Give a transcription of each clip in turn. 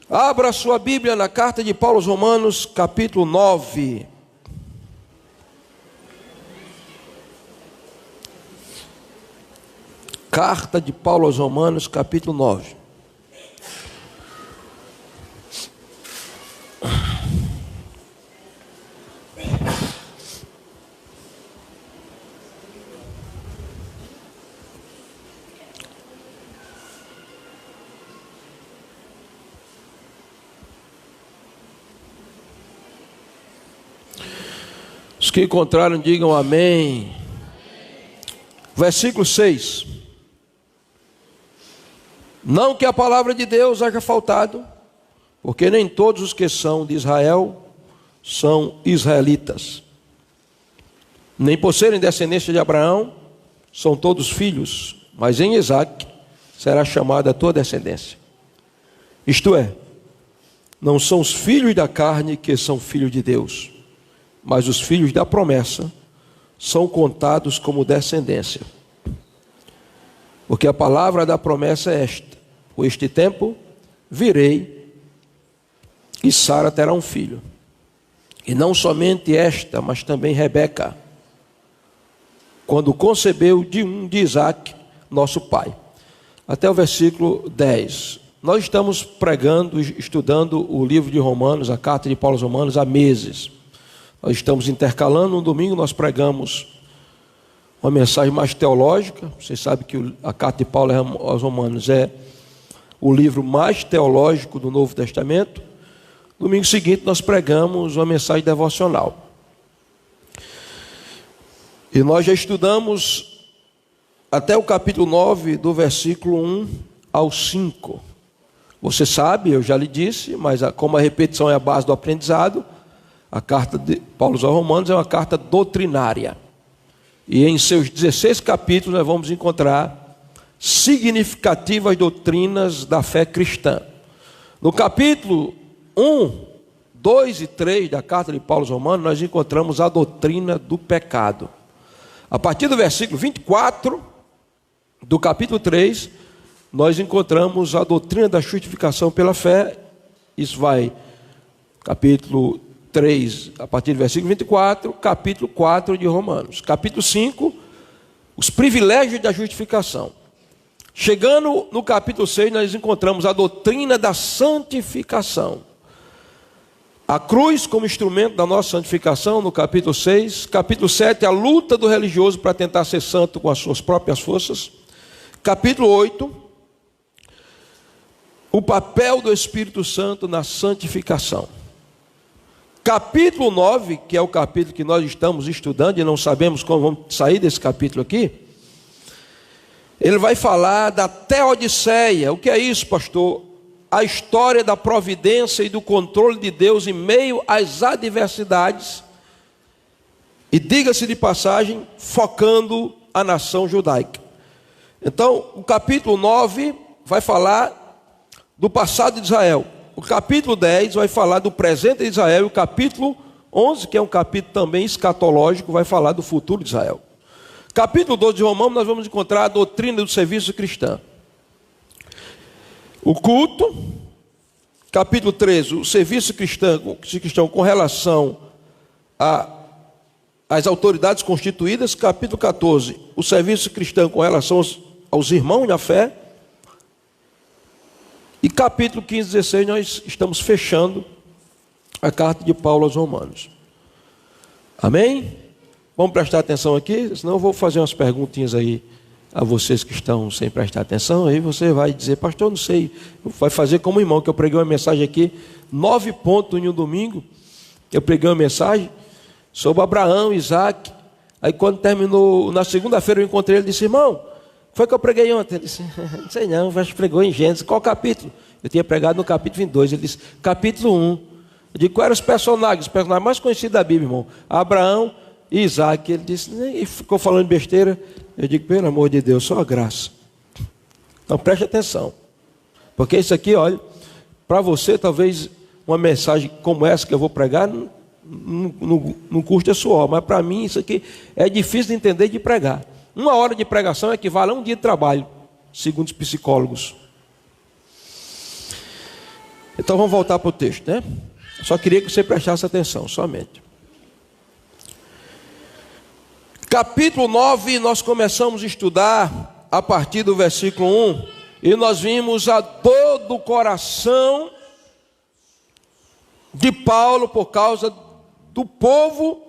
Abra sua Bíblia na carta de Paulo aos Romanos, capítulo 9. Carta de Paulo aos Romanos, capítulo 9. Os que encontraram, digam amém. Versículo 6. Não que a palavra de Deus haja faltado, porque nem todos os que são de Israel são israelitas. Nem por serem descendência de Abraão, são todos filhos, mas em Isaque será chamada a tua descendência. Isto é, não são os filhos da carne que são filhos de Deus, mas os filhos da promessa são contados como descendência. Porque a palavra da promessa é esta: por este tempo virei e Sara terá um filho. E não somente esta, mas também Rebeca, quando concebeu de Isaque, nosso pai. Até o versículo 10. Nós estamos pregando, estudando o livro de Romanos, a carta de Paulo aos Romanos, há meses. Nós estamos intercalando. Um domingo nós pregamos uma mensagem mais teológica. Vocês sabem que a carta de Paulo aos Romanos é o livro mais teológico do Novo Testamento. Domingo seguinte nós pregamos uma mensagem devocional. E nós já estudamos até o capítulo 9, do versículo 1 ao 5. Você sabe, eu já lhe disse, mas como a repetição é a base do aprendizado, a carta de Paulo aos Romanos é uma carta doutrinária. E em seus 16 capítulos nós vamos encontrar significativas doutrinas da fé cristã. No capítulo 1, 2 e 3 da carta de Paulo aos Romanos, nós encontramos a doutrina do pecado. A partir do versículo 24 do capítulo 3, nós encontramos a doutrina da justificação pela fé. Isso vai, capítulo 3, a partir do versículo 24, capítulo 4 de Romanos. Capítulo 5, os privilégios da justificação. Chegando no capítulo 6, nós encontramos a doutrina da santificação. A cruz como instrumento da nossa santificação, no capítulo 6. Capítulo 7, a luta do religioso para tentar ser santo com as suas próprias forças. Capítulo 8, o papel do Espírito Santo na santificação. Capítulo 9, que é o capítulo que nós estamos estudando e não sabemos como vamos sair desse capítulo aqui, ele vai falar da teodiceia. O que é isso, pastor? A história da providência e do controle de Deus em meio às adversidades, e diga-se de passagem, focando a nação judaica. Então, o capítulo 9 vai falar do passado de Israel. O capítulo 10 vai falar do presente de Israel. E o capítulo 11, que é um capítulo também escatológico, vai falar do futuro de Israel. Capítulo 12 de Romanos, nós vamos encontrar a doutrina do serviço cristão. O culto. Capítulo 13, o serviço cristão com relação às autoridades constituídas. Capítulo 14, o serviço cristão com relação aos irmãos na fé. E capítulo 15 e 16, nós estamos fechando a carta de Paulo aos Romanos. Amém? Vamos prestar atenção aqui, senão eu vou fazer umas perguntinhas aí a vocês que estão sem prestar atenção. Aí você vai dizer: pastor, não sei, vai fazer como irmão, que eu preguei uma mensagem aqui, 9 pontos em um domingo, que eu preguei uma mensagem sobre Abraão, Isaque. Aí quando terminou, na segunda-feira eu encontrei ele e disse: irmão, foi que eu preguei ontem? Ele disse: não sei não, você pregou em Gênesis. Qual capítulo? Eu tinha pregado no capítulo 22. Ele disse: capítulo 1. Eu digo: quais eram os personagens mais conhecidos da Bíblia, irmão? Abraão e Isaque. Ele disse, e ficou falando besteira. Eu digo: pelo amor de Deus, só a graça. Então preste atenção, porque isso aqui, olha, para você talvez uma mensagem como essa que eu vou pregar não custa suor, mas para mim isso aqui é difícil de entender e de pregar. 1 hora de pregação equivale a 1 dia de trabalho, segundo os psicólogos. Então vamos voltar para o texto, né? Só queria que você prestasse atenção, somente. Capítulo 9, nós começamos a estudar a partir do versículo 1, e nós vimos a dor do coração de Paulo por causa do povo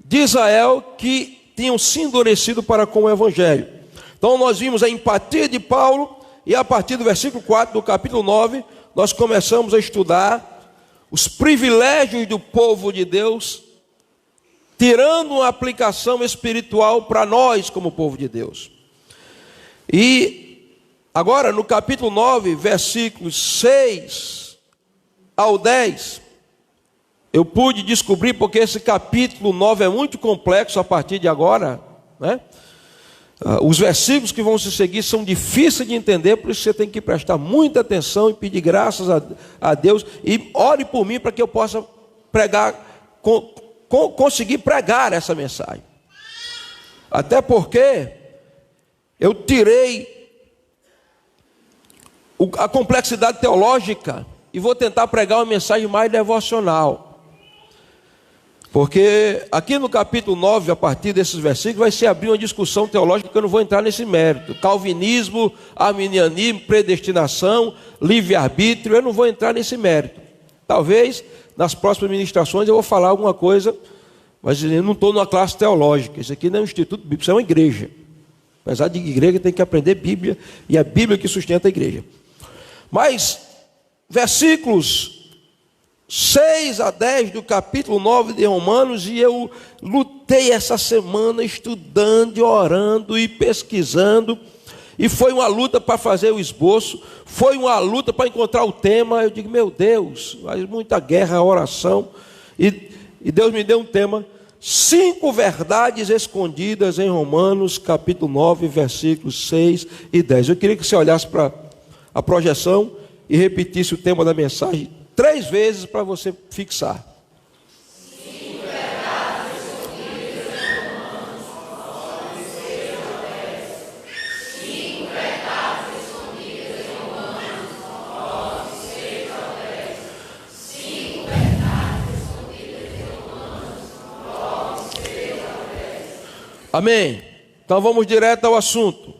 de Israel que tinham se endurecido para com o Evangelho. Então nós vimos a empatia de Paulo, e a partir do versículo 4 do capítulo 9, nós começamos a estudar os privilégios do povo de Deus, tirando uma aplicação espiritual para nós como povo de Deus. E agora no capítulo 9, versículos 6 ao 10, eu pude descobrir, porque esse capítulo 9 é muito complexo a partir de agora, né? Os versículos que vão se seguir são difíceis de entender, por isso você tem que prestar muita atenção e pedir graças a Deus, e ore por mim para que eu possa pregar, conseguir pregar essa mensagem. Até porque eu tirei a complexidade teológica e vou tentar pregar uma mensagem mais devocional. Porque aqui no capítulo 9, a partir desses versículos, vai se abrir uma discussão teológica que eu não vou entrar nesse mérito. Calvinismo, arminianismo, predestinação, livre-arbítrio, eu não vou entrar nesse mérito. Talvez nas próximas ministrações eu vou falar alguma coisa, mas eu não estou numa classe teológica. Isso aqui não é um instituto bíblico, isso é uma igreja. Apesar de igreja tem que aprender Bíblia, e é a Bíblia que sustenta a igreja. Mas versículos 6 a 10 do capítulo 9 de Romanos, e eu lutei essa semana estudando, orando e pesquisando, e foi uma luta para fazer o esboço, foi uma luta para encontrar o tema. Eu digo, meu Deus, faz muita guerra, oração, e Deus me deu um tema: 5 verdades escondidas em Romanos, capítulo 9, versículos 6 e 10. Eu queria que você olhasse para a projeção e repetisse o tema da mensagem 3 vezes para você fixar. 5 verdades escondidas em Romanos, 6 a 10. 5 verdades escondidas em Romanos, 6 a 10. 5 verdades escondidas em Romanos, 6 a 10. Amém? Então vamos direto ao assunto.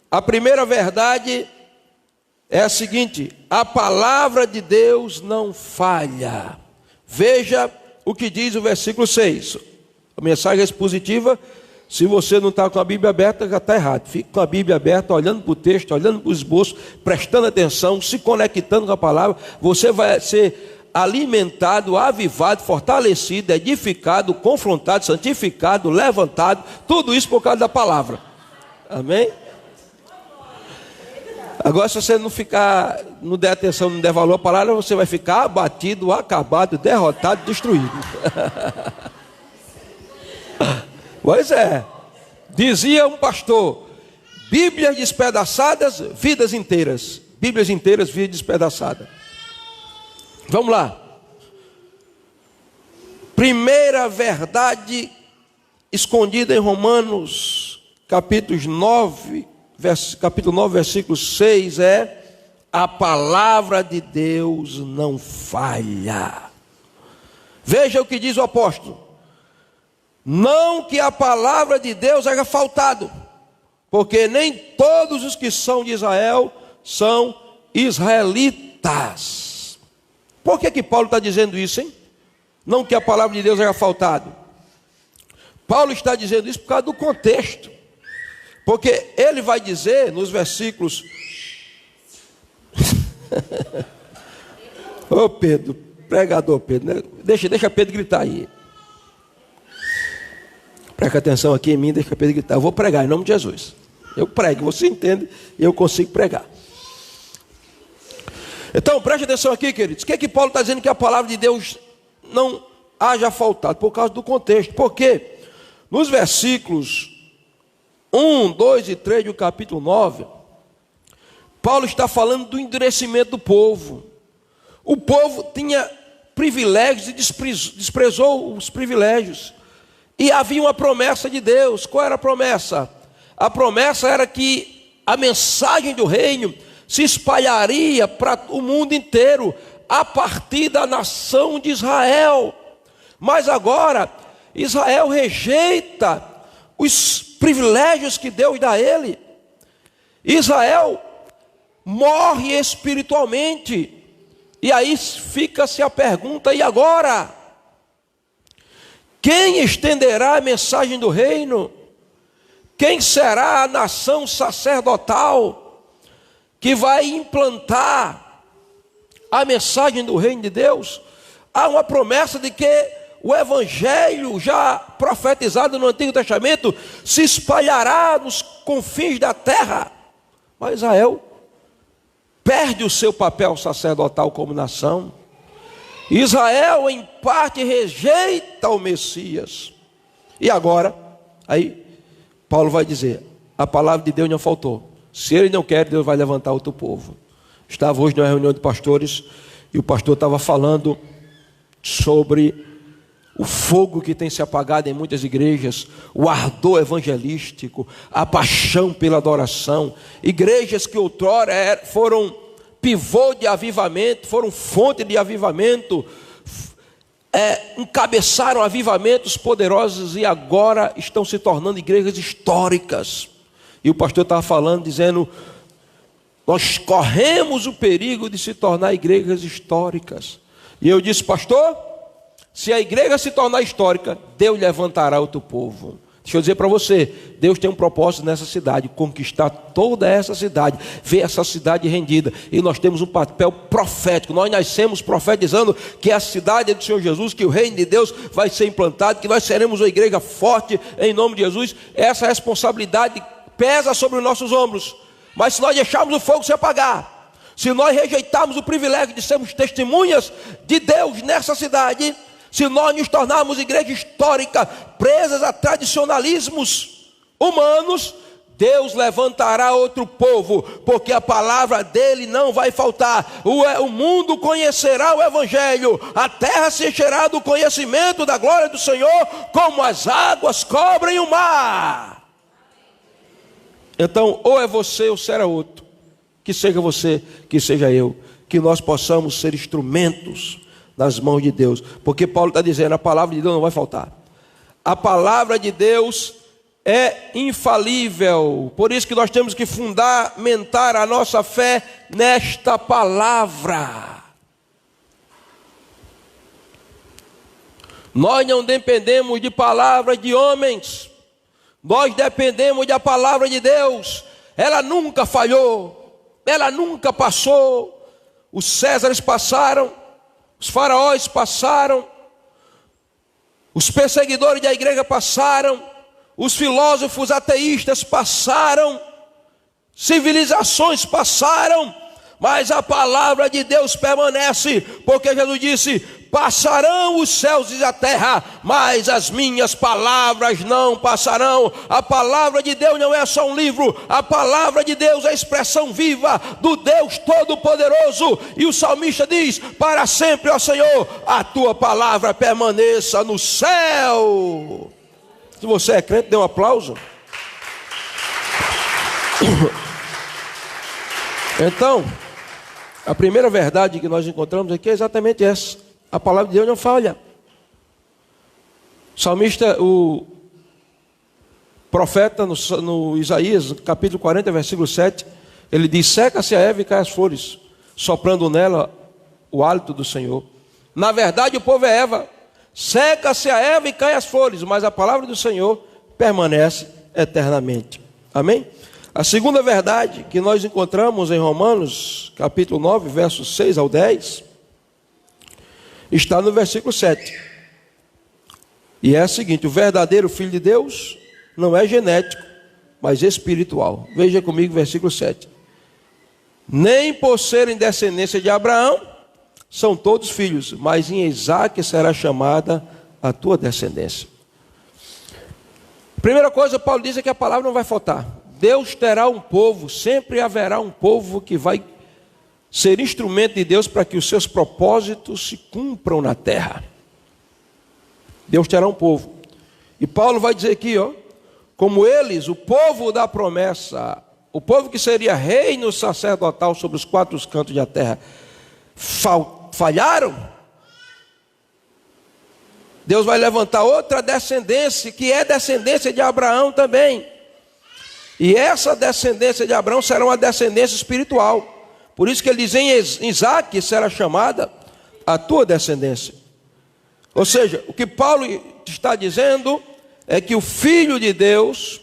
A primeira verdade é a seguinte: a palavra de Deus não falha. Veja o que diz o versículo 6. A mensagem expositiva, se você não está com a Bíblia aberta, já está errado. Fique com a Bíblia aberta, olhando para o texto, olhando para o esboço, prestando atenção, se conectando com a palavra. Você vai ser alimentado, avivado, fortalecido, edificado, confrontado, santificado, levantado. Tudo isso por causa da palavra. Amém? Agora, se você não der atenção, não der valor à palavra, você vai ficar abatido, acabado, derrotado, destruído. Pois é. Dizia um pastor: Bíblias despedaçadas, vidas inteiras. Bíblias inteiras, vidas despedaçadas. Vamos lá. Primeira verdade escondida em Romanos, capítulo 9, versículo 6 é: a palavra de Deus não falha. Veja o que diz o apóstolo: não que a palavra de Deus haja faltado, porque nem todos os que são de Israel são israelitas. Por que Paulo está dizendo isso, hein? Não que a palavra de Deus haja faltado. Paulo está dizendo isso por causa do contexto. Porque ele vai dizer nos versículos... Ô Pedro, pregador Pedro, né? Deixa Pedro gritar aí. Presta atenção aqui em mim, deixa Pedro gritar. Eu vou pregar em nome de Jesus. Eu prego, você entende, e eu consigo pregar. Então, preste atenção aqui, queridos. O que Paulo está dizendo que a palavra de Deus não haja faltado? Por causa do contexto. Porque nos versículos 1, 2 e 3 do capítulo 9, Paulo está falando do endurecimento do povo. O povo tinha privilégios e desprezou os privilégios. E havia uma promessa de Deus. Qual era a promessa? A promessa era que a mensagem do reino se espalharia para o mundo inteiro, a partir da nação de Israel. Mas agora, Israel rejeita os privilégios que Deus dá a ele. Israel morre espiritualmente. E aí fica-se a pergunta: e agora? Quem estenderá a mensagem do reino? Quem será a nação sacerdotal que vai implantar a mensagem do reino de Deus? Há uma promessa de que o evangelho já profetizado no Antigo Testamento se espalhará nos confins da terra. Mas Israel perde o seu papel sacerdotal como nação. Israel, em parte, rejeita o Messias. E agora, aí Paulo vai dizer: a palavra de Deus não faltou. Se ele não quer, Deus vai levantar outro povo. Estava hoje numa reunião de pastores e o pastor estava falando sobre o fogo que tem se apagado em muitas igrejas, o ardor evangelístico, a paixão pela adoração. Igrejas que outrora foram pivô de avivamento, foram fonte de avivamento, encabeçaram avivamentos poderosos e agora estão se tornando igrejas históricas. E o pastor estava falando, dizendo: nós corremos o perigo de se tornar igrejas históricas. E eu disse: pastor, se a igreja se tornar histórica, Deus levantará outro povo. Deixa eu dizer para você, Deus tem um propósito nessa cidade: conquistar toda essa cidade, ver essa cidade rendida. E nós temos um papel profético. Nós nascemos profetizando que a cidade é do Senhor Jesus, que o reino de Deus vai ser implantado, que nós seremos uma igreja forte em nome de Jesus. Essa responsabilidade pesa sobre os nossos ombros. Mas se nós deixarmos o fogo se apagar, se nós rejeitarmos o privilégio de sermos testemunhas de Deus nessa cidade, se nós nos tornarmos igreja histórica, presas a tradicionalismos humanos, Deus levantará outro povo, porque a palavra dele não vai faltar. O mundo conhecerá o evangelho, a terra se encherá do conhecimento da glória do Senhor, como as águas cobrem o mar. Então, ou é você ou será outro. Que seja você, que seja eu, que nós possamos ser instrumentos nas mãos de Deus, porque Paulo está dizendo: a palavra de Deus não vai faltar. A palavra de Deus é infalível, por isso que nós temos que fundamentar a nossa fé nesta palavra. Nós não dependemos de palavras de homens, nós dependemos da palavra de Deus. Ela nunca falhou, ela nunca passou. Os Césares passaram, os faraós passaram, os perseguidores da igreja passaram, os filósofos ateístas passaram, civilizações passaram, mas a palavra de Deus permanece, porque Jesus disse: passarão os céus e a terra, mas as minhas palavras não passarão. A palavra de Deus não é só um livro, a palavra de Deus é a expressão viva do Deus Todo-Poderoso. E o salmista diz: para sempre, ó Senhor, a tua palavra permaneça no céu. Se você é crente, dê um aplauso. Então, a primeira verdade que nós encontramos aqui é exatamente essa: a palavra de Deus não falha. O salmista, o profeta no Isaías, capítulo 40, versículo 7, ele diz: seca-se a erva e cai as flores, soprando nela o hálito do Senhor. Na verdade, o povo é erva. Seca-se a erva e cai as flores, mas a palavra do Senhor permanece eternamente. Amém? A segunda verdade que nós encontramos em Romanos, capítulo 9, versos 6 ao 10, está no versículo 7. E é a seguinte: o verdadeiro Filho de Deus não é genético, mas espiritual. Veja comigo o versículo 7. Nem por serem descendência de Abraão são todos filhos, mas em Isaque será chamada a tua descendência. Primeira coisa, Paulo diz é que a palavra não vai faltar. Deus terá um povo, sempre haverá um povo que vai ser instrumento de Deus para que os seus propósitos se cumpram na terra. Deus terá um povo. E Paulo vai dizer aqui, como eles, o povo da promessa, o povo que seria reino sacerdotal sobre os quatro cantos da terra, falharam, Deus vai levantar outra descendência, que é descendência de Abraão também. E essa descendência de Abraão será uma descendência espiritual. Por isso que ele diz: em Isaque será chamada a tua descendência. Ou seja, o que Paulo está dizendo é que o Filho de Deus,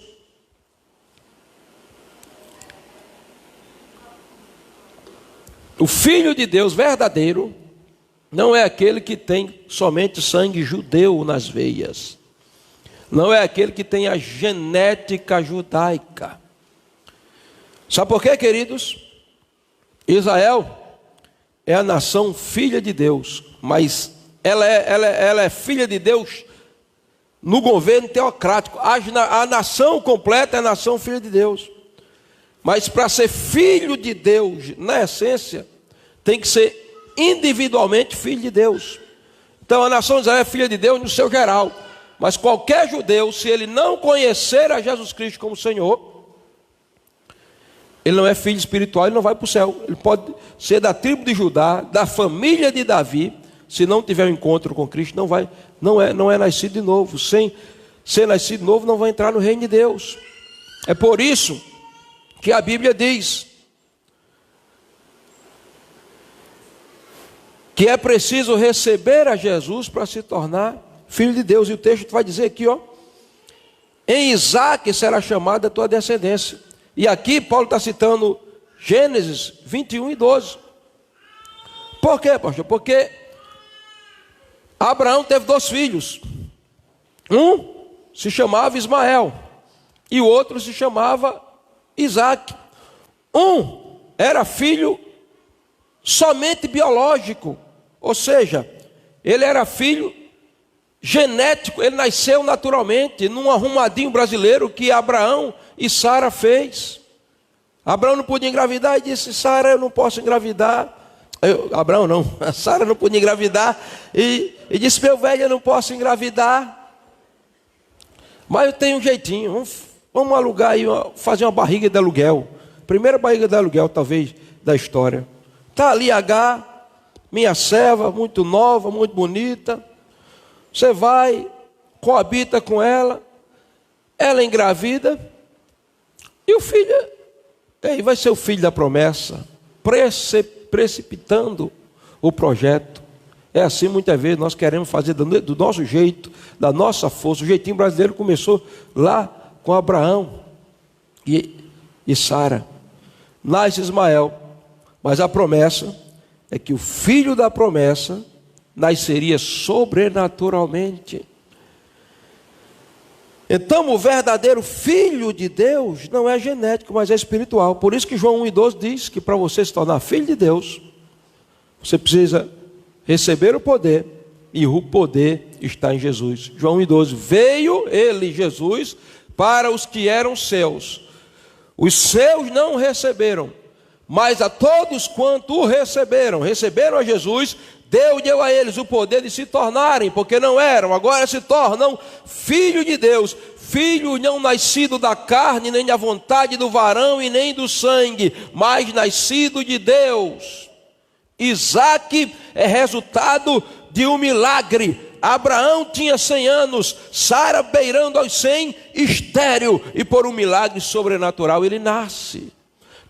o Filho de Deus verdadeiro, não é aquele que tem somente sangue judeu nas veias. Não é aquele que tem a genética judaica. Sabe por quê, queridos? Israel é a nação filha de Deus, mas ela é filha de Deus no governo teocrático. A nação completa é a nação filha de Deus. Mas para ser filho de Deus, na essência, tem que ser individualmente filho de Deus. Então a nação de Israel é filha de Deus no seu geral. Mas qualquer judeu, se ele não conhecer a Jesus Cristo como Senhor, ele não é filho espiritual, ele não vai para o céu. Ele pode ser da tribo de Judá, da família de Davi, se não tiver um encontro com Cristo, não é nascido de novo. Sem ser nascido de novo, não vai entrar no reino de Deus. É por isso que a Bíblia diz que é preciso receber a Jesus para se tornar filho de Deus. E o texto vai dizer aqui, ó: em Isaque será chamada a tua descendência. E aqui Paulo está citando Gênesis 21 e 12. Por quê, pastor? Porque Abraão teve 2 filhos. Um se chamava Ismael e o outro se chamava Isaque. Um era filho somente biológico, ou seja, ele era filho genético, ele nasceu naturalmente, num arrumadinho brasileiro que Abraão e Sara fez. Abraão não podia engravidar e disse: Sara, eu não posso engravidar. Abraão não, Sara não podia engravidar e disse: meu velho, eu não posso engravidar, mas eu tenho um jeitinho, vamos alugar aí, fazer uma barriga de aluguel. Primeira barriga de aluguel talvez da história. Está ali Agar, minha serva, muito nova, muito bonita. Você vai, coabita com ela, ela engravida, e o filho, aí vai ser o filho da promessa, precipitando o projeto. É assim, muitas vezes nós queremos fazer do nosso jeito, da nossa força. O jeitinho brasileiro começou lá com Abraão e Sara. Nasce Ismael, mas a promessa é que o filho da promessa nasceria sobrenaturalmente. Então o verdadeiro filho de Deus não é genético, mas é espiritual. Por isso que João 1,12 diz que para você se tornar filho de Deus, você precisa receber o poder, e o poder está em Jesus. João 1,12: veio ele, Jesus, para os que eram seus. Os seus não receberam, mas a todos quanto o receberam a Jesus, deu a eles o poder de se tornarem, porque não eram, agora se tornam filho de Deus, filho não nascido da carne, nem da vontade do varão e nem do sangue, mas nascido de Deus. Isaque é resultado de um milagre. Abraão tinha 100 anos, Sara beirando aos 100, estéril, e por um milagre sobrenatural ele nasce.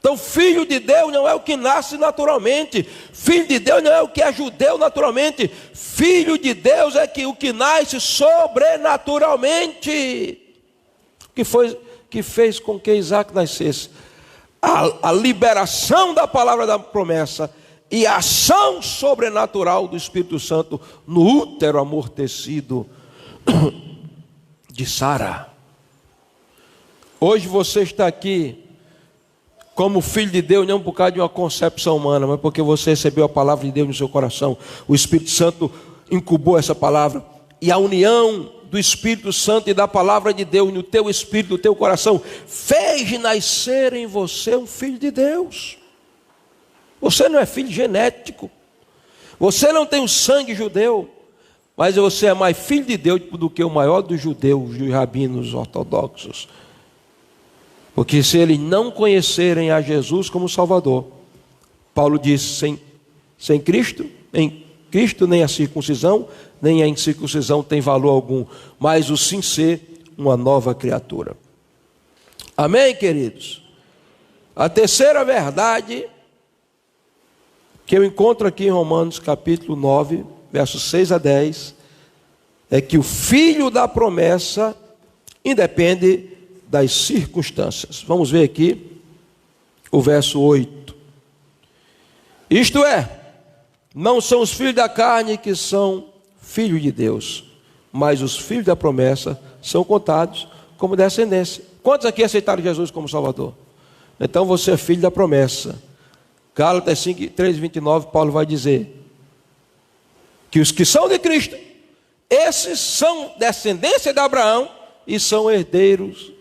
Então filho de Deus não é o que nasce naturalmente, filho de Deus não é o que é judeu naturalmente, filho de Deus é o que nasce sobrenaturalmente. Que fez com que Isaque nascesse? A liberação da palavra da promessa e a ação sobrenatural do Espírito Santo no útero amortecido de Sara. Hoje você está aqui como filho de Deus, não por causa de uma concepção humana, mas porque você recebeu a palavra de Deus no seu coração. O Espírito Santo incubou essa palavra, e a união do Espírito Santo e da palavra de Deus no teu espírito, no teu coração, fez nascer em você um filho de Deus. Você não é filho genético, você não tem o sangue judeu, mas você é mais filho de Deus do que o maior dos judeus, dos rabinos ortodoxos. Porque se eles não conhecerem a Jesus como Salvador, Paulo diz, sem Cristo, em Cristo nem a circuncisão, nem a incircuncisão tem valor algum, mas o sim ser uma nova criatura. Amém, queridos? A terceira verdade que eu encontro aqui em Romanos capítulo 9, versos 6 a 10, é que o filho da promessa independe das circunstâncias. Vamos ver aqui o verso 8. Isto é, não são os filhos da carne que são filhos de Deus, mas os filhos da promessa são contados como descendência. Quantos aqui aceitaram Jesus como Salvador? Então você é filho da promessa. Gálatas 3:29, Paulo vai dizer que os que são de Cristo, esses são descendência de Abraão e são herdeiros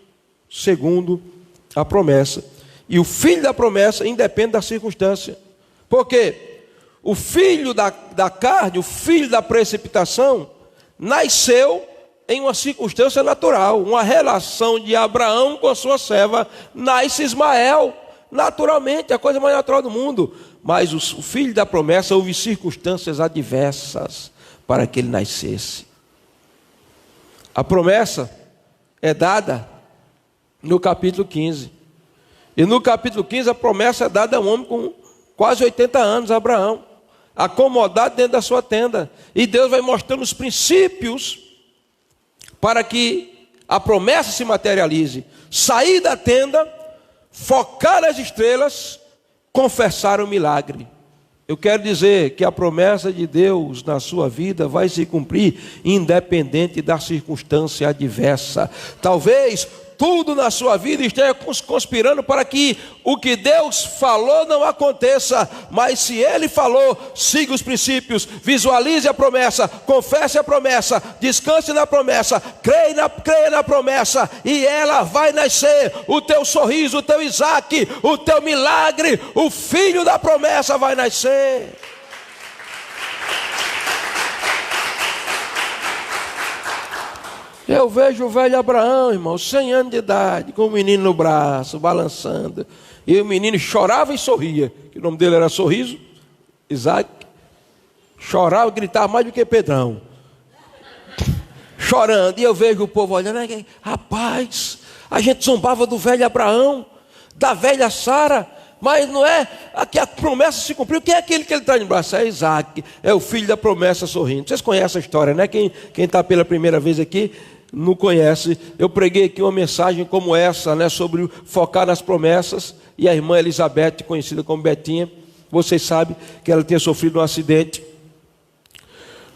segundo a promessa. E o filho da promessa independe da circunstância. Por quê? O filho da carne, o filho da precipitação, nasceu em uma circunstância natural, uma relação de Abraão com a sua serva, nasce Ismael, naturalmente, a coisa mais natural do mundo. Mas o filho da promessa, houve circunstâncias adversas para que ele nascesse. A promessa é dada no capítulo 15. E no capítulo 15 a promessa é dada a um homem com quase 80 anos, Abraão, acomodado dentro da sua tenda. E Deus vai mostrando os princípios para que a promessa se materialize. Sair da tenda, focar nas estrelas, confessar o milagre. Eu quero dizer que a promessa de Deus na sua vida vai se cumprir independente da circunstância adversa. Talvez tudo na sua vida esteja conspirando para que o que Deus falou não aconteça, mas se Ele falou, siga os princípios, visualize a promessa, confesse a promessa, descanse na promessa, creia na promessa, e ela vai nascer. O teu sorriso, o teu Isaac, o teu milagre, o filho da promessa vai nascer. Eu vejo o velho Abraão, irmão, 100 anos de idade, com o menino no braço, balançando. E o menino chorava e sorria, que o nome dele era Sorriso, Isaac. Chorava, gritava mais do que Pedrão. Chorando, e eu vejo o povo olhando, rapaz, a gente zombava do velho Abraão, da velha Sara, mas não é que a promessa se cumpriu. Quem é aquele que ele traz no braço? É Isaac, é o filho da promessa sorrindo. Vocês conhecem a história, né? Quem está pela primeira vez aqui não conhece. Eu preguei aqui uma mensagem como essa, né, sobre focar nas promessas, e a irmã Elizabeth, conhecida como Betinha, vocês sabem que ela tinha sofrido um acidente,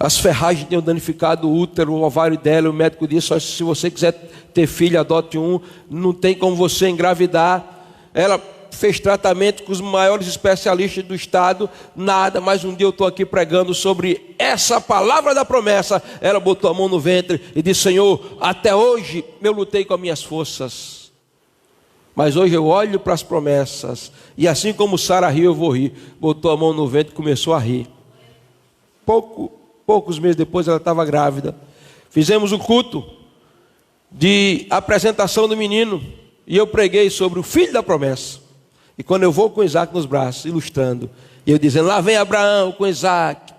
as ferragens tinham danificado o útero, o ovário dela. O médico disse: só se você quiser ter filho, adote um, não tem como você engravidar. Ela fez tratamento com os maiores especialistas do estado, nada. Mas um dia eu estou aqui pregando sobre essa palavra da promessa. Ela botou a mão no ventre e disse: Senhor, até hoje eu lutei com as minhas forças, mas hoje eu olho para as promessas, e assim como Sara riu, eu vou rir. Botou a mão no ventre e começou a rir. Poucos meses depois ela estava grávida. Fizemos o culto de apresentação do menino, e eu preguei sobre o filho da promessa. E quando eu vou com Isaac nos braços, ilustrando, e eu dizendo: lá vem Abraão com Isaac.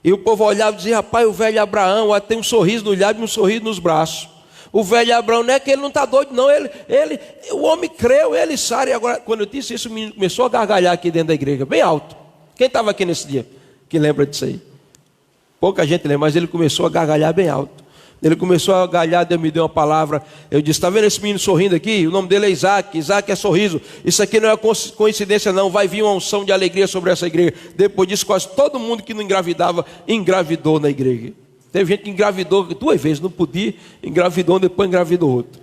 E o povo olhava e dizia: rapaz, o velho Abraão tem um sorriso no lábio e um sorriso nos braços. O velho Abraão, não é que ele não está doido, não. O homem creu, ele Sara. E agora, quando eu disse isso, o menino começou a gargalhar aqui dentro da igreja, bem alto. Quem estava aqui nesse dia que lembra disso aí? Pouca gente lembra, mas ele começou a gargalhar bem alto. Ele começou a gargalhar, Deus me deu uma palavra. Eu disse: está vendo esse menino sorrindo aqui? O nome dele é Isaac. Isaac é sorriso. Isso aqui não é coincidência, não. Vai vir uma unção de alegria sobre essa igreja. Depois disso, quase todo mundo que não engravidava, engravidou na igreja. Teve gente que engravidou 2 vezes, não podia, engravidou, depois engravidou outro.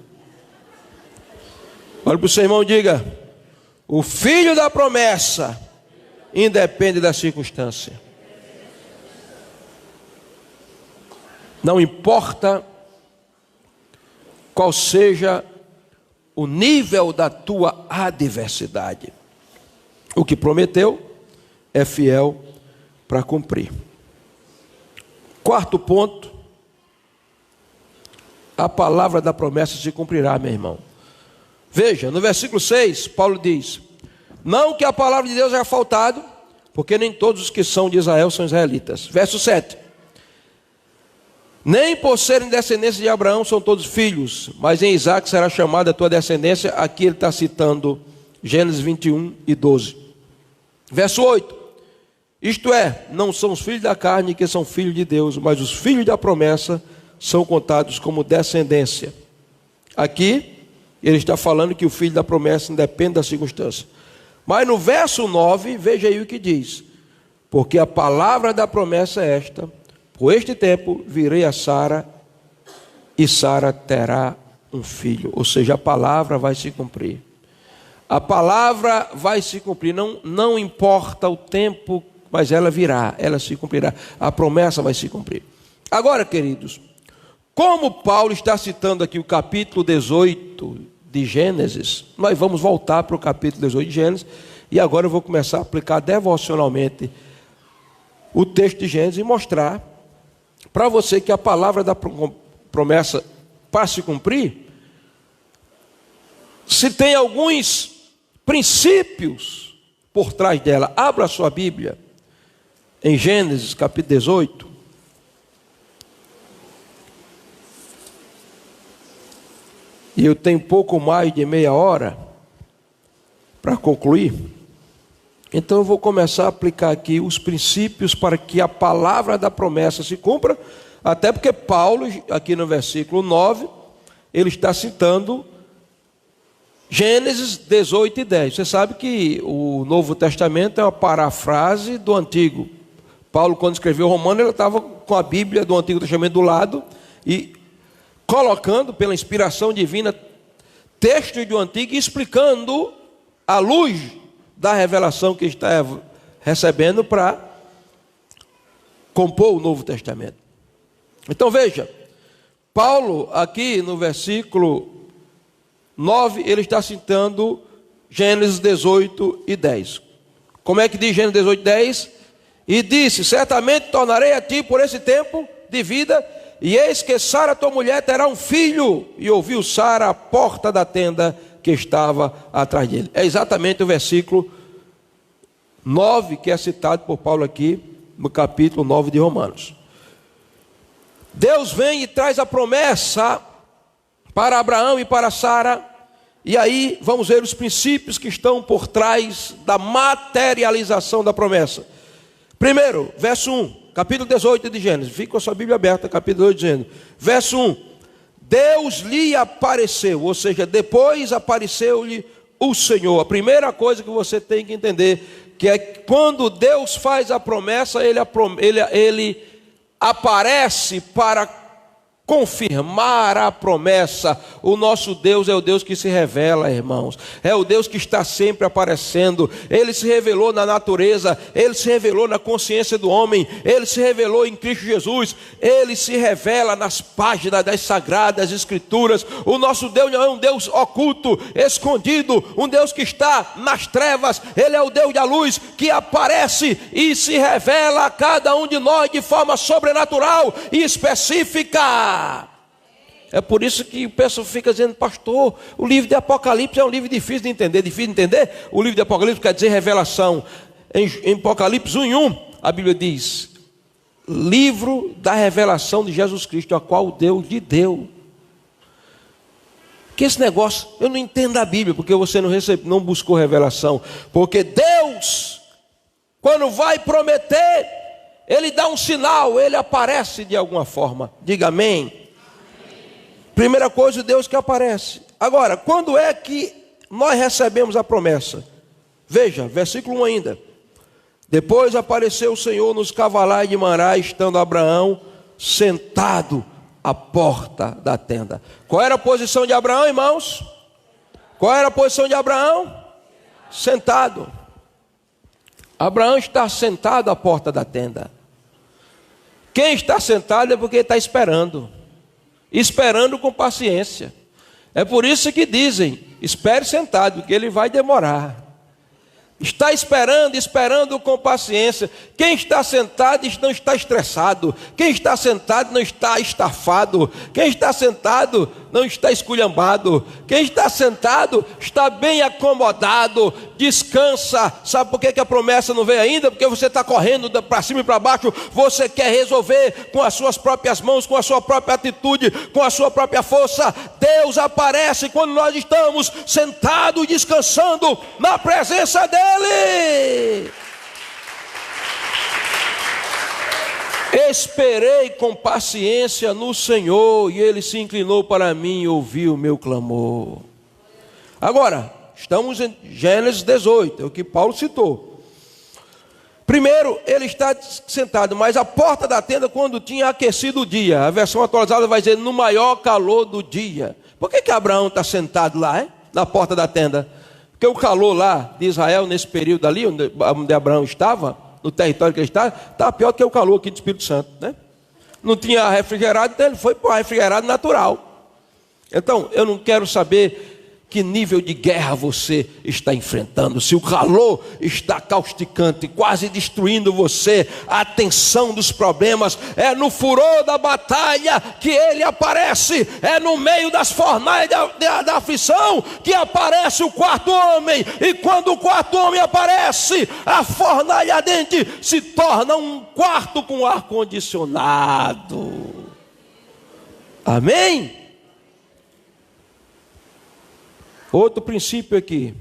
Olha para o seu irmão e diga: o filho da promessa independe da circunstância. Não importa qual seja o nível da tua adversidade, o que prometeu é fiel para cumprir. Quarto ponto: a palavra da promessa se cumprirá, meu irmão. Veja, no versículo 6, Paulo diz: não que a palavra de Deus haya faltado, porque nem todos os que são de Israel são israelitas. Verso 7: nem por serem descendência de Abraão são todos filhos, mas em Isaque será chamada a tua descendência. Aqui ele está citando Gênesis 21 e 12. Verso 8: isto é, não são os filhos da carne que são filhos de Deus, mas os filhos da promessa são contados como descendência. Aqui ele está falando que o filho da promessa independe da circunstância. Mas no verso 9, veja aí o que diz: porque a palavra da promessa é esta: por este tempo virei a Sara, e Sara terá um filho. Ou seja, a palavra vai se cumprir. A palavra vai se cumprir, não importa o tempo, mas ela virá, ela se cumprirá. A promessa vai se cumprir. Agora, queridos, como Paulo está citando aqui o capítulo 18 de Gênesis, nós vamos voltar para o capítulo 18 de Gênesis, e agora eu vou começar a aplicar devocionalmente o texto de Gênesis e mostrar para você que a palavra da promessa, para se cumprir, se tem alguns princípios por trás dela. Abra a sua Bíblia em Gênesis capítulo 18. E eu tenho pouco mais de meia hora para concluir. Então eu vou começar a aplicar aqui os princípios para que a palavra da promessa se cumpra. Até porque Paulo, aqui no versículo 9, ele está citando Gênesis 18 e 10. Você sabe que o Novo Testamento é uma parafrase do Antigo. Paulo, quando escreveu Romano, ele estava com a Bíblia do Antigo Testamento do lado e colocando, pela inspiração divina, textos do Antigo e explicando à luz da revelação que está recebendo para compor o Novo Testamento. Então veja, Paulo aqui no versículo 9, ele está citando Gênesis 18 e 10. Como é que diz Gênesis 18 e 10? E disse: certamente tornarei a ti por esse tempo de vida, e eis que Sara, tua mulher, terá um filho. E ouviu Sara a porta da tenda que estava atrás dele. É exatamente o versículo 9 que é citado por Paulo aqui no capítulo 9 de Romanos. Deus vem e traz a promessa para Abraão e para Sara, e aí vamos ver os princípios que estão por trás da materialização da promessa. Primeiro, verso 1, capítulo 18 de Gênesis. Fica com a sua Bíblia aberta, capítulo 18 de Gênesis. Verso 1, Deus lhe apareceu, ou seja, depois apareceu-lhe o Senhor. A primeira coisa que você tem que entender, que é que quando Deus faz a promessa, ele aparece para confirmar a promessa. O nosso Deus é o Deus que se revela, irmãos. É o Deus que está sempre aparecendo. Ele se revelou na natureza, ele se revelou na consciência do homem, ele se revelou em Cristo Jesus, ele se revela nas páginas das sagradas escrituras. O nosso Deus não é um Deus oculto, escondido, um Deus que está nas trevas. Ele é o Deus da luz que aparece e se revela a cada um de nós de forma sobrenatural e específica. É por isso que o pessoal fica dizendo: pastor, o livro de Apocalipse é um livro difícil de entender. Difícil de entender? O livro de Apocalipse quer dizer revelação. Em Apocalipse 1:1, a Bíblia diz: livro da revelação de Jesus Cristo, a qual Deus lhe deu. Que esse negócio, eu não entendo a Bíblia, porque você não buscou revelação. Porque Deus, quando vai prometer, Ele dá um sinal, Ele aparece de alguma forma. Diga amém. Primeira coisa, Deus que aparece. Agora, quando é que nós recebemos a promessa? Veja, versículo 1 ainda. Depois apareceu o Senhor nos cavalais de Manrá, estando Abraão sentado à porta da tenda. Qual era a posição de Abraão, irmãos? Qual era a posição de Abraão? Sentado. Abraão está sentado à porta da tenda. Quem está sentado é porque está esperando com paciência. É por isso que dizem: espere sentado, porque ele vai demorar. Está esperando com paciência. Quem está sentado não está estressado. Quem está sentado não está estafado. Quem está sentado não está esculhambado. Quem está sentado está bem acomodado, descansa. Sabe por que a promessa não veio ainda? Porque você está correndo para cima e para baixo. Você quer resolver com as suas próprias mãos, com a sua própria atitude, com a sua própria força. Deus aparece quando nós estamos sentados, descansando na presença dEle. Esperei com paciência no Senhor, e Ele se inclinou para mim e ouviu o meu clamor. Agora, estamos em Gênesis 18, é o que Paulo citou. Primeiro, ele está sentado, mas a porta da tenda, quando tinha aquecido o dia, a versão atualizada vai dizer, no maior calor do dia. Por que Abraão está sentado lá, hein? Na porta da tenda? Porque o calor lá de Israel, nesse período ali, onde Abraão estava, no território que ele estava pior do que o calor aqui do Espírito Santo, né? Não tinha refrigerado, então ele foi para o refrigerado natural. Então, eu não quero saber que nível de guerra você está enfrentando, se o calor está causticante, quase destruindo você. A tensão dos problemas é no furor da batalha que ele aparece, é no meio das fornalhas da aflição que aparece o quarto homem. E quando o quarto homem aparece, a fornalha ardente se torna um quarto com ar-condicionado. Amém? Outro princípio aqui,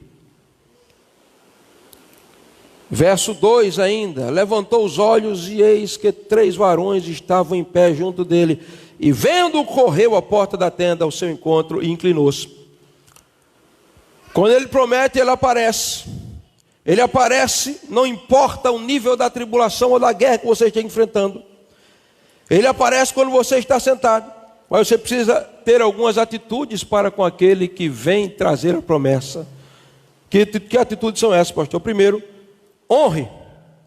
verso 2 ainda, levantou os olhos e eis que 3 varões estavam em pé junto dele, e vendo correu à porta da tenda ao seu encontro e inclinou-se. Quando ele promete, ele aparece, não importa o nível da tribulação ou da guerra que você esteja enfrentando, ele aparece quando você está sentado. Mas você precisa ter algumas atitudes para com aquele que vem trazer a promessa. Que atitudes são essas, pastor? Primeiro, honre.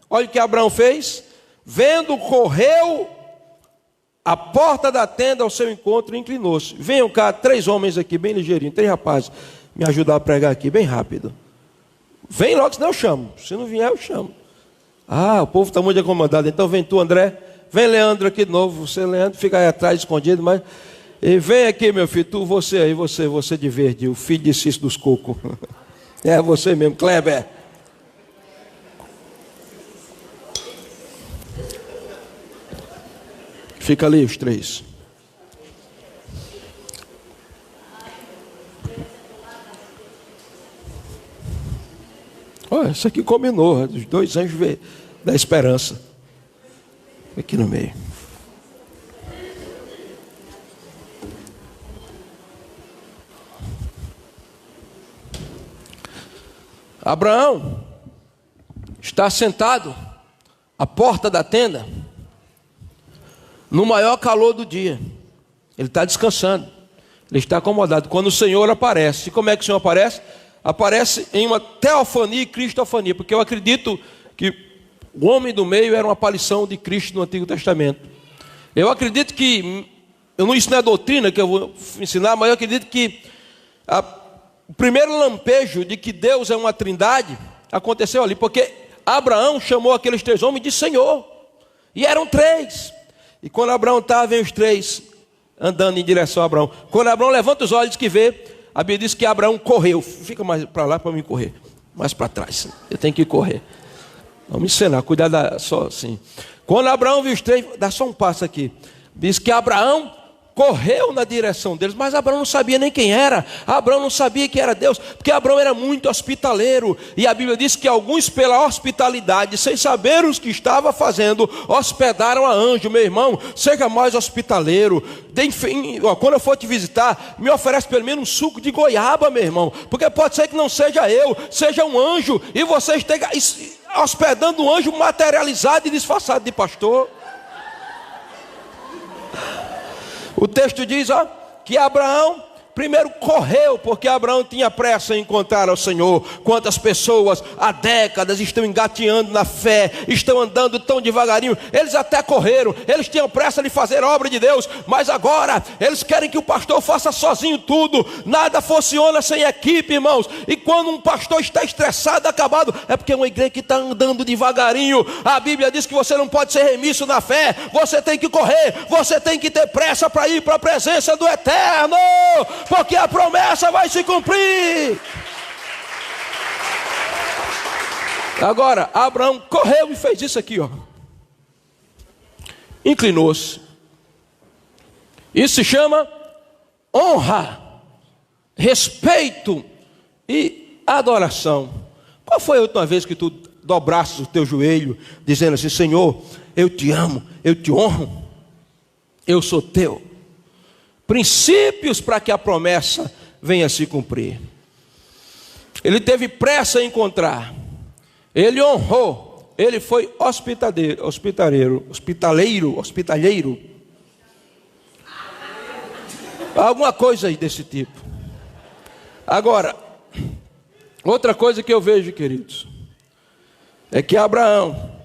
Olha o que Abraão fez. Vendo, correu à porta da tenda ao seu encontro e inclinou-se. Venham cá, 3 homens aqui, bem ligeirinho, 3 rapazes, me ajudar a pregar aqui, bem rápido. Vem logo, senão eu chamo. Se não vier, eu chamo. Ah, o povo está muito acomodado. Então vem tu, André. Vem Leandro aqui de novo, você Leandro, fica aí atrás escondido, mas... E vem aqui meu filho, você aí, você de verde, o filho de Cício dos Cocos. É você mesmo, Kleber. Fica ali os 3. Olha, isso aqui combinou, os 2 anjos da esperança. Aqui no meio. Abraão está sentado à porta da tenda no maior calor do dia. Ele está descansando, ele está acomodado. Quando o Senhor aparece, e como é que o Senhor aparece? Aparece em uma teofania e cristofania, porque eu acredito que o homem do meio era uma aparição de Cristo no Antigo Testamento. Eu acredito que, isso não é doutrina que eu vou ensinar, mas eu acredito que o primeiro lampejo de que Deus é uma trindade aconteceu ali, porque Abraão chamou aqueles 3 homens de Senhor, e eram 3. E quando Abraão estava, vem os 3 andando em direção a Abraão. Quando Abraão levanta os olhos que vê, a Bíblia diz que Abraão correu. Fica mais para lá para mim correr, mais para trás, eu tenho que correr. Vamos ensinar, cuidado só assim. Quando Abraão viu os 3, dá só um passo aqui. Diz que Abraão correu na direção deles, mas Abraão não sabia nem quem era. Abraão não sabia que era Deus, porque Abraão era muito hospitaleiro. E a Bíblia diz que alguns, pela hospitalidade, sem saber o que estava fazendo, hospedaram a anjo. Meu irmão, seja mais hospitaleiro. Enfim, quando eu for te visitar, me oferece pelo menos um suco de goiaba, meu irmão, porque pode ser que não seja eu, seja um anjo, e você esteja hospedando um anjo materializado e disfarçado de pastor. O texto diz que Abraão primeiro correu, porque Abraão tinha pressa em encontrar ao Senhor. Quantas pessoas há décadas estão engateando na fé, estão andando tão devagarinho. Eles até correram, eles tinham pressa de fazer a obra de Deus, mas agora eles querem que o pastor faça sozinho tudo. Nada funciona sem equipe, irmãos. E quando um pastor está estressado, acabado, é porque é uma igreja que está andando devagarinho. A Bíblia diz que você não pode ser remisso na fé, você tem que correr, você tem que ter pressa para ir para a presença do Eterno, porque a promessa vai se cumprir. Agora, Abraão correu e fez isso aqui, ó. Inclinou-se. Isso se chama honra, respeito e adoração. Qual foi a última vez que tu dobraste o teu joelho, dizendo assim: Senhor, eu te amo, eu te honro, eu sou teu? Princípios para que a promessa venha a se cumprir. Ele teve pressa em encontrar, ele honrou, ele foi hospitaleiro. Alguma coisa aí desse tipo. Agora, outra coisa que eu vejo, queridos, é que Abraão,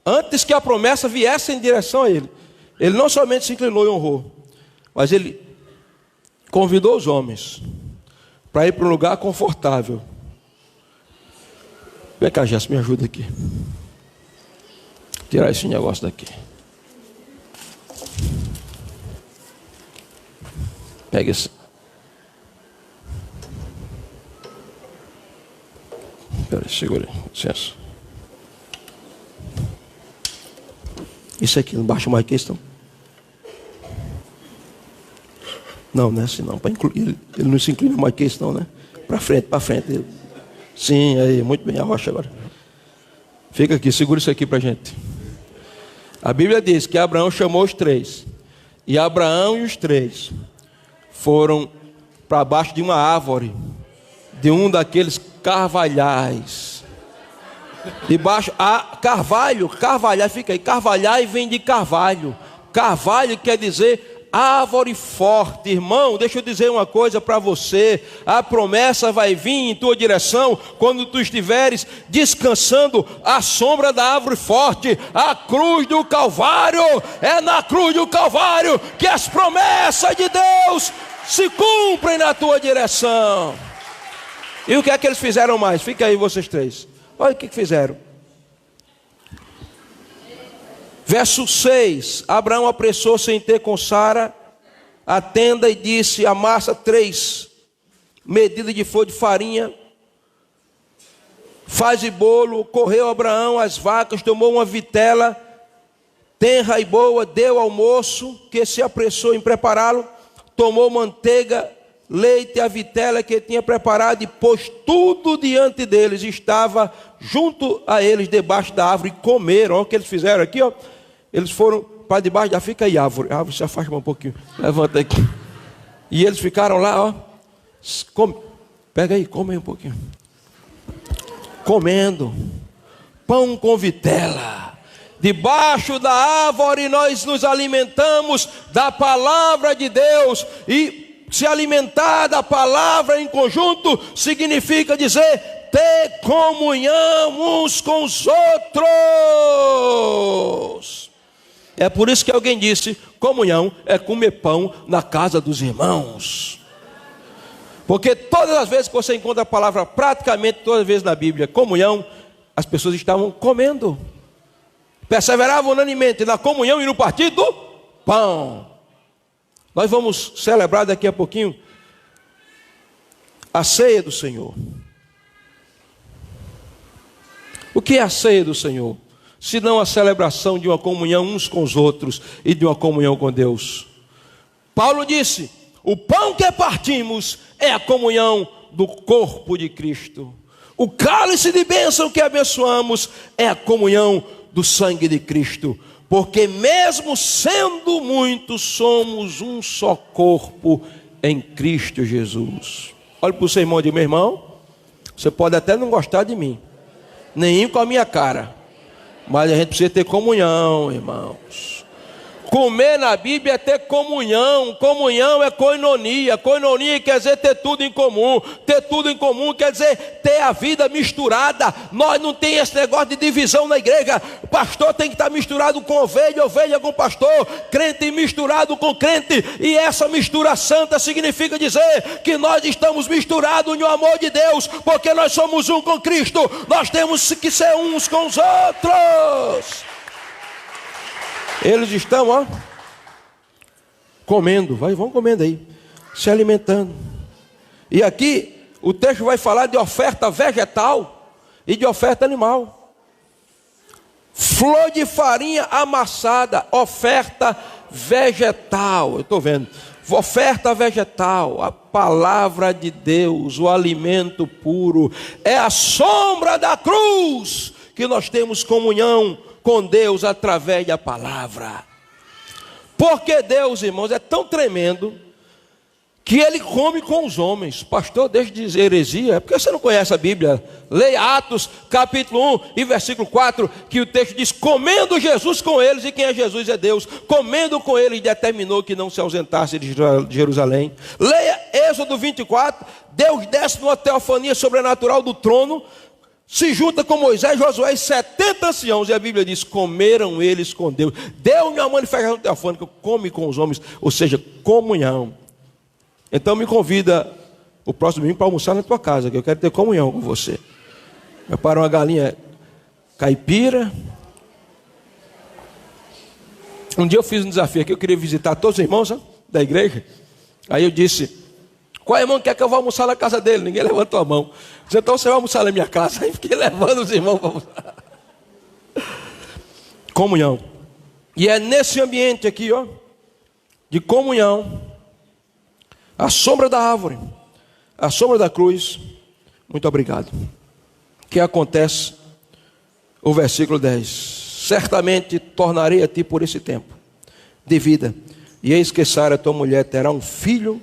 antes que a promessa viesse em direção a ele, ele não somente se inclinou e honrou, mas ele convidou os homens para ir para um lugar confortável. Vem cá, Jéssica, me ajuda aqui. Tirar esse negócio daqui. Pega esse. Peraí, segura aí, licença. Isso aqui, não baixa mais que isso, não. Não, não é assim não. Para incluir, ele não se inclina mais que isso, não, né? Para frente, para frente. Sim, aí, muito bem, arrocha agora. Fica aqui, segura isso aqui para a gente. A Bíblia diz que Abraão chamou os três. E Abraão e os três foram para baixo de uma árvore, de um daqueles carvalhais. Debaixo, carvalho, fica aí, carvalhai vem de carvalho. Carvalho quer dizer árvore forte. Irmão, deixa eu dizer uma coisa para você: a promessa vai vir em tua direção quando tu estiveres descansando à sombra da árvore forte, a cruz do Calvário. É na cruz do Calvário que as promessas de Deus se cumprem na tua direção. E o que é que eles fizeram mais? Fica aí vocês três. Olha o que fizeram. Verso 6. Abraão apressou-se em ter com Sara a tenda e disse: amassa 3 medidas de flor de farinha, faz bolo. Correu Abraão às vacas, tomou uma vitela tenra e boa, deu ao moço que se apressou em prepará-lo, tomou manteiga, leite, a vitela que tinha preparado e pôs tudo diante deles. Estava junto a eles debaixo da árvore e comeram. Olha o que eles fizeram aqui, ó. Eles foram para debaixo da, fica aí árvore. A árvore se afasta um pouquinho, levanta aqui. E eles ficaram lá, ó. Pega aí, come aí um pouquinho. Comendo pão com vitela. Debaixo da árvore nós nos alimentamos da palavra de Deus. E se alimentar da palavra em conjunto significa dizer ter comunhão uns com os outros. É por isso que alguém disse: comunhão é comer pão na casa dos irmãos. Porque todas as vezes que você encontra a palavra, praticamente todas as vezes na Bíblia, comunhão, as pessoas estavam comendo. Perseveravam unanimemente na comunhão e no partir do pão. Nós vamos celebrar daqui a pouquinho a ceia do Senhor. O que é a ceia do Senhor? Se não a celebração de uma comunhão uns com os outros e de uma comunhão com Deus. Paulo disse: o pão que partimos é a comunhão do corpo de Cristo. O cálice de bênção que abençoamos é a comunhão do sangue de Cristo. Porque mesmo sendo muitos, somos um só corpo em Cristo Jesus. Olha para o seu irmão e diga: meu irmão, você pode até não gostar de mim, nem com a minha cara, mas a gente precisa ter comunhão, irmãos. Comer na Bíblia é ter comunhão. Comunhão é koinonia. Koinonia quer dizer ter tudo em comum. Ter tudo em comum quer dizer ter a vida misturada. Nós não tem esse negócio de divisão na igreja. O pastor tem que estar misturado com ovelha, ovelha com pastor, crente misturado com crente. E essa mistura santa significa dizer que nós estamos misturados no amor de Deus, porque nós somos um com Cristo. Nós temos que ser uns com os outros. Eles estão, comendo, vão comendo aí, se alimentando. E aqui o texto vai falar de oferta vegetal e de oferta animal. Flor de farinha amassada, oferta vegetal. Eu estou vendo, oferta vegetal, a palavra de Deus, o alimento puro, é a sombra da cruz que nós temos comunhão com Deus através da palavra. Porque Deus, irmãos, é tão tremendo que Ele come com os homens. Pastor, deixa de dizer heresia, é porque você não conhece a Bíblia. Leia Atos capítulo 1 e versículo 4, que o texto diz: comendo Jesus com eles, e quem é Jesus é Deus. Comendo com eles, determinou que não se ausentasse de Jerusalém. Leia Êxodo 24, Deus desce numa teofania sobrenatural do trono, se junta com Moisés, Josué e 70 anciãos, e a Bíblia diz: comeram eles com Deus. Deu-me uma manifestação teofânica, come com os homens, ou seja, comunhão. Então me convida o próximo domingo para almoçar na tua casa, que eu quero ter comunhão com você. Prepara uma galinha caipira. Um dia eu fiz um desafio aqui, eu queria visitar todos os irmãos da igreja. Aí eu disse: qual irmão quer que eu vá almoçar na casa dele? Ninguém levantou a mão. Disse: então você vai almoçar na minha casa. Aí fiquei levando os irmãos para almoçar. Comunhão. E é nesse ambiente aqui, de comunhão, a sombra da árvore, a sombra da cruz. Muito obrigado. Que acontece o versículo 10: certamente tornarei a ti por esse tempo de vida, e eis que Sara, tua mulher, terá um filho.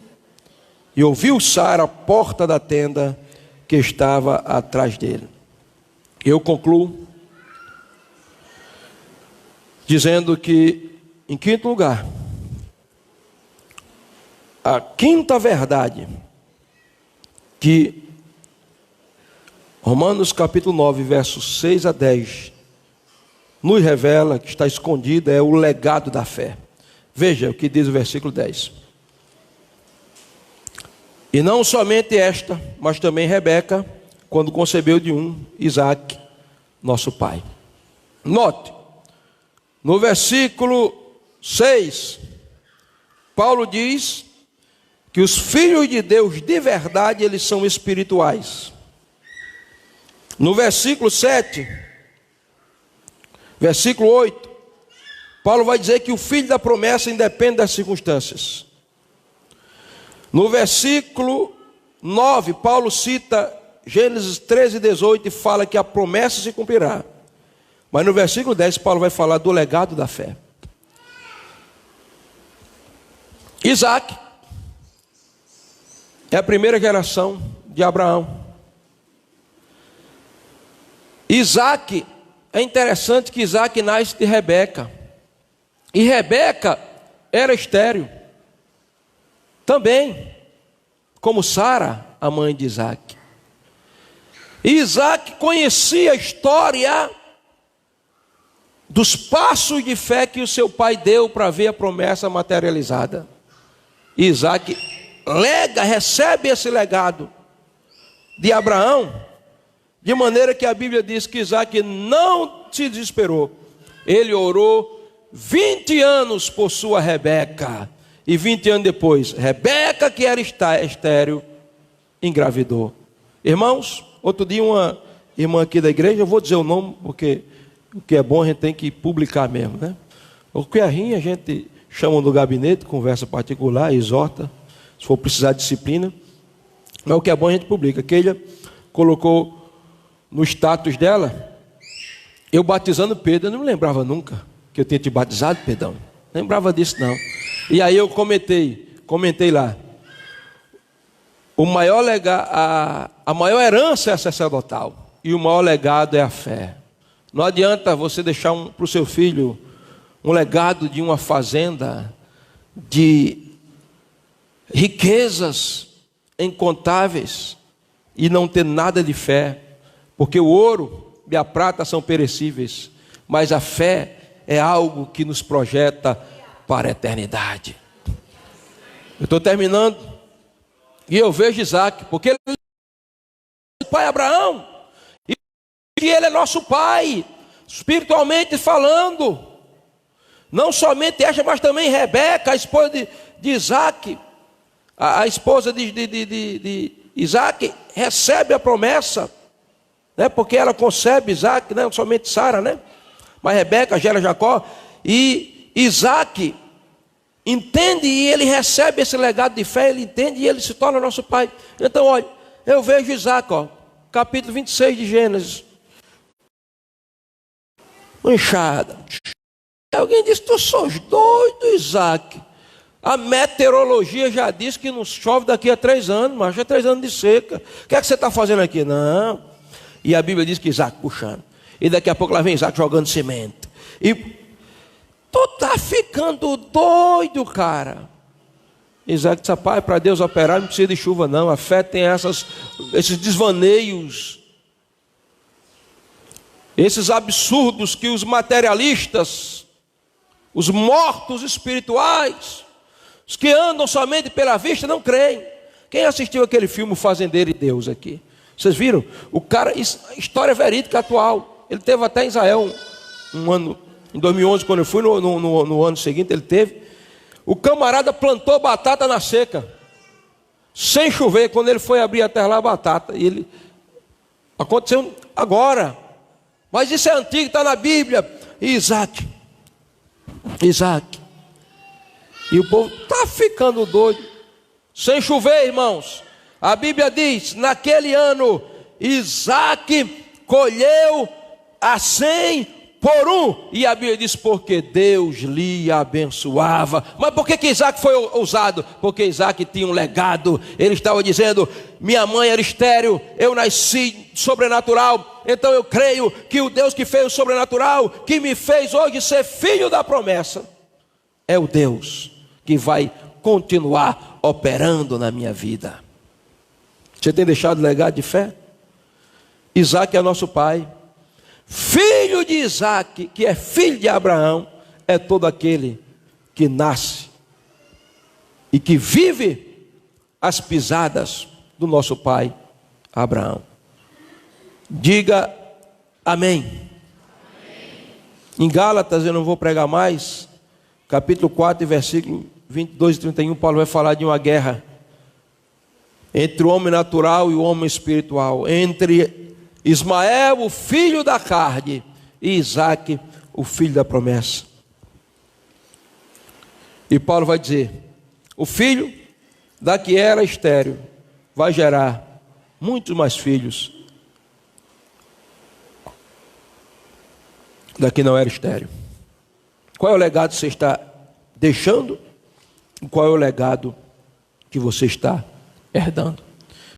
E ouviu Sara a porta da tenda que estava atrás dele. Eu concluo dizendo que, em quinto lugar, a quinta verdade que Romanos capítulo 9, versos 6 a 10 nos revela, que está escondida, é o legado da fé. Veja o que diz o versículo 10. E não somente esta, mas também Rebeca, quando concebeu de Isaque, nosso pai. Note, no versículo 6, Paulo diz que os filhos de Deus de verdade, eles são espirituais. No versículo 7, versículo 8, Paulo vai dizer que o filho da promessa independe das circunstâncias. No versículo 9, Paulo cita Gênesis 13, 18 e fala que a promessa se cumprirá. Mas no versículo 10, Paulo vai falar do legado da fé. Isaque é a primeira geração de Abraão. Isaque, é interessante que Isaque nasce de Rebeca. E Rebeca era estéril. Também, como Sara, a mãe de Isaque. E Isaque conhecia a história dos passos de fé que o seu pai deu para ver a promessa materializada. E Isaque recebe esse legado de Abraão, de maneira que a Bíblia diz que Isaque não se desesperou. Ele orou 20 anos por sua Rebeca. E 20 anos depois, Rebeca, que era estéril, engravidou. Irmãos, outro dia uma irmã aqui da igreja, eu vou dizer o nome, porque o que é bom a gente tem que publicar mesmo, né? O que é ruim a gente chama no gabinete, conversa particular, exorta, se for precisar de disciplina. Mas o que é bom a gente publica. Keila colocou no status dela, eu batizando Pedro. Eu não me lembrava nunca que eu tinha te batizado, Pedrão. Não lembrava disso não. E aí eu comentei lá, o maior a maior herança é sacerdotal, e o maior legado é a fé. Não adianta você deixar para o seu filho um legado de uma fazenda, de riquezas incontáveis, e não ter nada de fé, porque o ouro e a prata são perecíveis, mas a fé é algo que nos projeta para a eternidade. Eu estou terminando, e eu vejo Isaac, porque ele é o pai Abraão, e ele é nosso pai, espiritualmente falando. Não somente esta, mas também Rebeca, a esposa de Isaac, a esposa de Isaac, recebe a promessa, né? Porque ela concebe Isaac, não somente Sara, né? Mas Rebeca gera Jacó, e Isaac entende, e ele recebe esse legado de fé, ele entende e ele se torna nosso pai. Então, olha, eu vejo Isaac, ó, capítulo 26 de Gênesis, enxada. Alguém disse: tu sos doido, Isaac. A meteorologia já diz que não chove daqui a 3 anos, mas já é 3 anos de seca. O que é que você está fazendo aqui? Não. E a Bíblia diz que Isaac puxando. E daqui a pouco lá vem Isaac jogando semente. E tu tá ficando doido, cara. Isaac disse: pai, para Deus operar não precisa de chuva não. A fé tem esses desvaneios, esses absurdos que os materialistas, os mortos espirituais, os que andam somente pela vista, não creem. Quem assistiu aquele filme O Fazendeiro e Deus aqui? Vocês viram? O cara, história verídica atual. Ele teve até em Israel um ano, em 2011, quando eu fui, no ano seguinte ele teve. O camarada plantou batata na seca, sem chover. Quando ele foi abrir a terra lá, batata. E ele, aconteceu agora. Mas isso é antigo, está na Bíblia. Isaac. E o povo está ficando doido. Sem chover, irmãos. A Bíblia diz: naquele ano, Isaac colheu a 100 por 1. E a Bíblia diz: porque Deus lhe abençoava. Mas por que Isaac foi ousado? Porque Isaac tinha um legado. Ele estava dizendo: minha mãe era estéril, eu nasci sobrenatural, então eu creio que o Deus que fez o sobrenatural, que me fez hoje ser filho da promessa, é o Deus que vai continuar operando na minha vida. Você tem deixado legado de fé? Isaac é nosso pai. Filho de Isaac, que é filho de Abraão, é todo aquele que nasce e que vive as pisadas do nosso pai Abraão. Diga amém. Amém. Em Gálatas, eu não vou pregar mais, capítulo 4, versículo 22 e 31, Paulo vai falar de uma guerra entre o homem natural e o homem espiritual, entre Ismael, o filho da carne, e Isaac, o filho da promessa. E Paulo vai dizer: o filho da que era estéril vai gerar muitos mais filhos da que não era estéril. Qual é o legado que você está deixando? Qual é o legado que você está herdando?